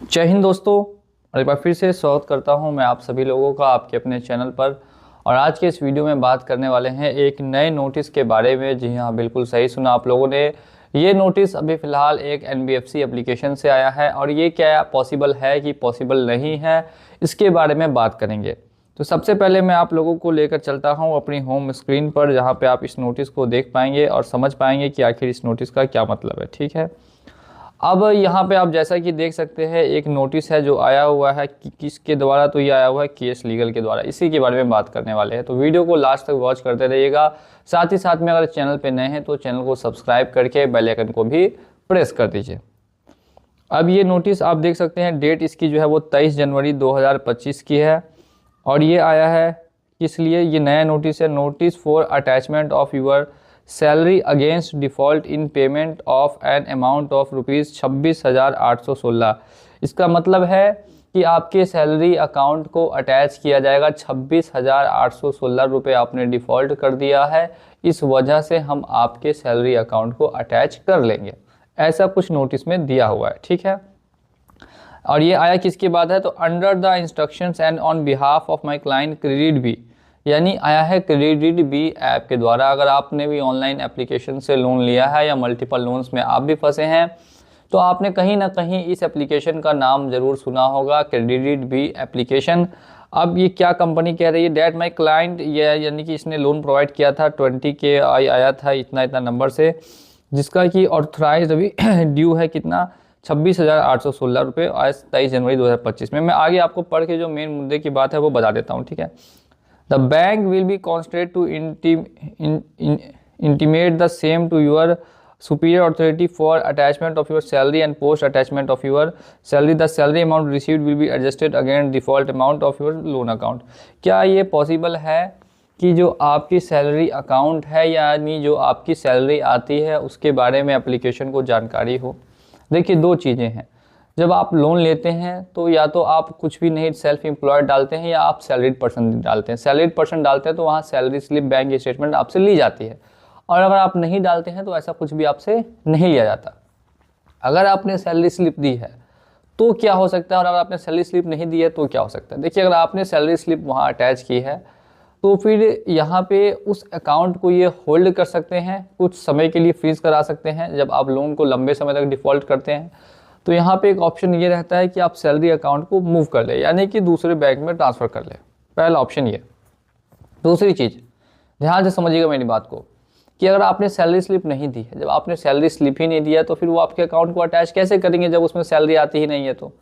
जय हिंद दोस्तों। और एक बार फिर से स्वागत करता हूं मैं आप सभी लोगों का आपके अपने चैनल पर। और आज के इस वीडियो में बात करने वाले हैं एक नए नोटिस के बारे में। जी हाँ, बिल्कुल सही सुना आप लोगों ने। ये नोटिस अभी फ़िलहाल एक NBFC एप्लीकेशन से आया है और ये क्या पॉसिबल है कि पॉसिबल नहीं है, इसके बारे में बात करेंगे। तो सबसे पहले मैं आप लोगों को लेकर चलता हूँ अपनी होम स्क्रीन पर, जहाँ पर आप इस नोटिस को देख पाएंगे और समझ पाएंगे कि आखिर इस नोटिस का क्या मतलब है। ठीक है, अब यहाँ पे आप जैसा कि देख सकते हैं एक नोटिस है जो आया हुआ है कि किसके द्वारा, तो ये आया हुआ है केस लीगल के द्वारा। इसी के बारे में बात करने वाले हैं, तो वीडियो को लास्ट तक वॉच करते रहिएगा। साथ ही साथ में अगर चैनल पे नए हैं तो चैनल को सब्सक्राइब करके बेल आइकन को भी प्रेस कर दीजिए। अब ये नोटिस आप देख सकते हैं, डेट इसकी जो है वो 23 जनवरी 2025 की है। और ये आया है किस लिए, ये नया नोटिस है, notice for attachment of your salary against default in payment of an amount of ₹26,816। इसका मतलब है कि आपके सैलरी अकाउंट को अटैच किया जाएगा। 26,816 रुपये आपने डिफ़ॉल्ट कर दिया है, इस वजह से हम आपके सैलरी अकाउंट को अटैच कर लेंगे, ऐसा कुछ नोटिस में दिया हुआ है। ठीक है, और ये आया किसके बाद है, तो under the instructions and on behalf of my client credit B, यानी आया है क्रेडिट बी ऐप के द्वारा। अगर आपने भी ऑनलाइन एप्लीकेशन से लोन लिया है या मल्टीपल लोन्स में आप भी फंसे हैं तो आपने कहीं ना कहीं इस एप्लीकेशन का नाम ज़रूर सुना होगा, क्रेडिट बी एप्लीकेशन। अब ये क्या कंपनी कह रही है, डैट माई क्लाइंट, ये यानी कि इसने लोन प्रोवाइड किया था 20K आया था इतना इतना नंबर से, जिसका कि ऑथराइज अभी ड्यू है कितना, 26,816 रुपये आज 23 जनवरी 2025 में। मैं आगे आपको पढ़ के जो मेन मुद्दे की बात है वो बता देता हूँ। ठीक है, The bank will be constrained to intimate the same to your superior authority for attachment of your salary and post attachment of your salary. The salary amount received will be adjusted against default amount of your loan account. क्या ये possible है कि जो आपकी salary account है यानी जो आपकी सैलरी आती है उसके बारे में एप्लीकेशन को जानकारी हो? देखिए, दो चीज़ें हैं। जब आप लोन लेते हैं तो या तो आप कुछ भी नहीं सेल्फ एम्प्लॉयड डालते हैं या आप सैलरीड पर्सन डालते हैं। सैलरीड पर्सन डालते हैं तो वहाँ सैलरी स्लिप, बैंक स्टेटमेंट आपसे ली जाती है, और अगर आप नहीं डालते हैं तो ऐसा कुछ भी आपसे नहीं लिया जाता। अगर आपने सैलरी स्लिप दी है तो क्या हो सकता है, और अगर आपने सैलरी स्लिप नहीं दी है तो क्या हो सकता है। देखिए, अगर आपने सैलरी स्लिप वहाँ अटैच की है तो फिर यहाँ पे उस अकाउंट को ये होल्ड कर सकते हैं, कुछ समय के लिए फ्रीज करा सकते हैं। जब आप लोन को लंबे समय तक डिफ़ॉल्ट करते हैं तो यहाँ पे एक ऑप्शन ये रहता है कि आप सैलरी अकाउंट को मूव कर ले, यानी कि दूसरे बैंक में ट्रांसफ़र कर ले। पहला ऑप्शन ये। दूसरी चीज़, ध्यान से समझिएगा मेरी बात को, कि अगर आपने सैलरी स्लिप नहीं दी है, जब आपने सैलरी स्लिप ही नहीं दिया तो फिर वो आपके अकाउंट को अटैच कैसे करेंगे जब उसमें सैलरी आती ही नहीं है। तो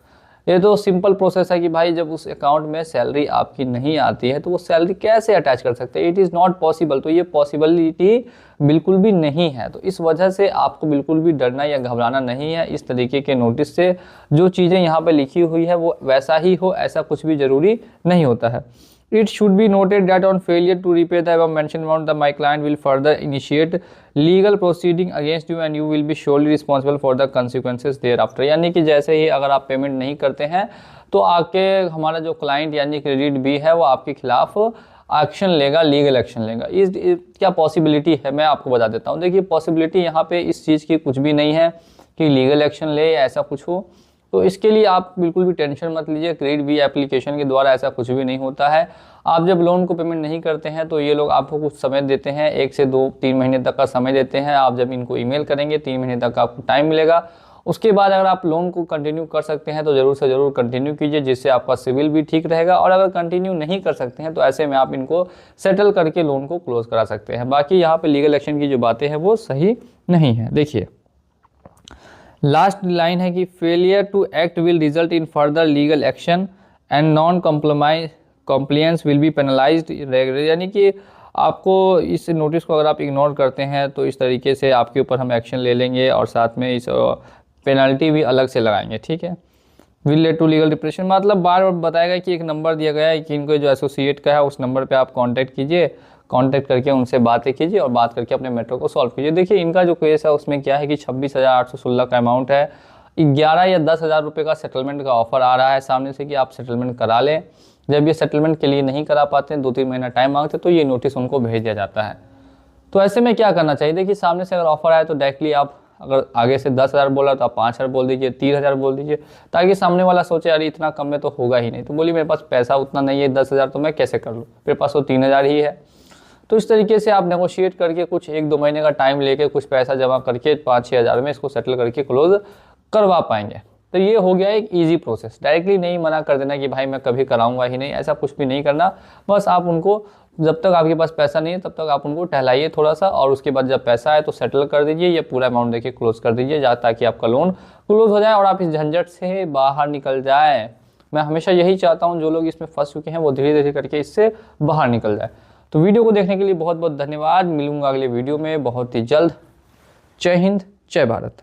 ये तो सिंपल प्रोसेस है कि भाई जब उस अकाउंट में सैलरी आपकी नहीं आती है तो वो सैलरी कैसे अटैच कर सकते हैं, इट इज़ नॉट पॉसिबल। तो ये पॉसिबिलिटी बिल्कुल भी नहीं है। तो इस वजह से आपको बिल्कुल भी डरना या घबराना नहीं है इस तरीके के नोटिस से। जो चीज़ें यहाँ पे लिखी हुई है वो वैसा ही हो, ऐसा कुछ भी ज़रूरी नहीं होता है। It should be noted that on failure to repay the above mentioned amount, my client will further initiate legal proceeding against you and you will be surely responsible for the consequences thereafter। यानी कि जैसे ही अगर आप payment नहीं करते हैं तो आके हमारा जो क्लाइंट यानी क्रेडिट बी है वो आपके खिलाफ एक्शन लेगा, लीगल एक्शन लेगा। इस क्या पॉसिबिलिटी है मैं आपको बता देता हूँ। देखिए, पॉसिबिलिटी यहाँ पे इस चीज़ की कुछ भी नहीं है कि लीगल एक्शन ले या ऐसा कुछ हो, तो इसके लिए आप बिल्कुल भी टेंशन मत लीजिए। क्रेडिट बी एप्लीकेशन के द्वारा ऐसा कुछ भी नहीं होता है। आप जब लोन को पेमेंट नहीं करते हैं तो ये लोग आपको कुछ समय देते हैं, 1 से 2-3 महीने तक का समय देते हैं। आप जब इनको ईमेल करेंगे 3 महीने तक आपको टाइम मिलेगा। उसके बाद अगर आप लोन को कंटिन्यू कर सकते हैं तो ज़रूर से ज़रूर कंटिन्यू कीजिए, जिससे आपका सिविल भी ठीक रहेगा। और अगर कंटिन्यू नहीं कर सकते हैं तो ऐसे में आप इनको सेटल करके लोन को क्लोज करा सकते हैं। बाकी यहाँ पे लीगल एक्शन की जो बातें हैं वो सही नहीं है। देखिए, लास्ट लाइन है कि failure to act will result in further legal action and non compliance will be penalised, यानी कि आपको इस नोटिस को अगर आप इग्नोर करते हैं तो इस तरीके से आपके ऊपर हम एक्शन ले लेंगे और साथ में इस पेनल्टी भी अलग से लगाएंगे। ठीक है, will lead to legal depression, मतलब बार बार बताएगा कि एक नंबर दिया गया है कि इनको जो एसोसिएट का है उस नंबर पे आप कांटेक्ट कीजिए, कांटेक्ट करके उनसे बातें कीजिए और बात करके अपने मैटर को सॉल्व कीजिए। देखिए, इनका जो केस है उसमें क्या है कि 26,816 का अमाउंट है, 11 या 10,000 रुपये का सेटलमेंट का ऑफर आ रहा है सामने से कि आप सेटलमेंट करा लें। जब ये सेटलमेंट के लिए नहीं करा पाते हैं, 2-3 महीना टाइम मांगते तो ये नोटिस उनको भेज दिया जाता है। तो ऐसे में क्या करना चाहिए, देखिए सामने से अगर ऑफर आए तो डायरेक्टली आप अगर आगे से 10,000 बोला तो आप 5,000 बोल दीजिए, 3,000 बोल दीजिए, ताकि सामने वाला सोचे यार इतना कम में तो होगा ही नहीं। तो बोली मेरे पास पैसा उतना नहीं है 10,000, तो मैं कैसे कर लूँ, मेरे पास तो 3,000 ही है। तो इस तरीके से आप नेगोशिएट करके कुछ 1-2 महीने का टाइम लेके कुछ पैसा जमा करके 5-6 हज़ार में इसको सेटल करके क्लोज करवा पाएंगे। तो ये हो गया एक ईजी प्रोसेस। डायरेक्टली नहीं मना कर देना कि भाई मैं कभी कराऊंगा ही नहीं, ऐसा कुछ भी नहीं करना। बस आप उनको, जब तक आपके पास पैसा नहीं है तब तक आप उनको टहलाइए थोड़ा सा, और उसके बाद जब पैसा आए तो सेटल कर दीजिए, ये पूरा अमाउंट देके क्लोज कर दीजिए, ताकि आपका लोन क्लोज हो जाए और आप इस झंझट से बाहर निकल जाए। मैं हमेशा यही चाहता हूँ, जो लोग इसमें फंस चुके हैं वो धीरे धीरे करके इससे बाहर निकल जाए। तो वीडियो को देखने के लिए बहुत बहुत धन्यवाद। मिलूंगा अगले वीडियो में बहुत ही जल्द। जय हिंद, जय भारत।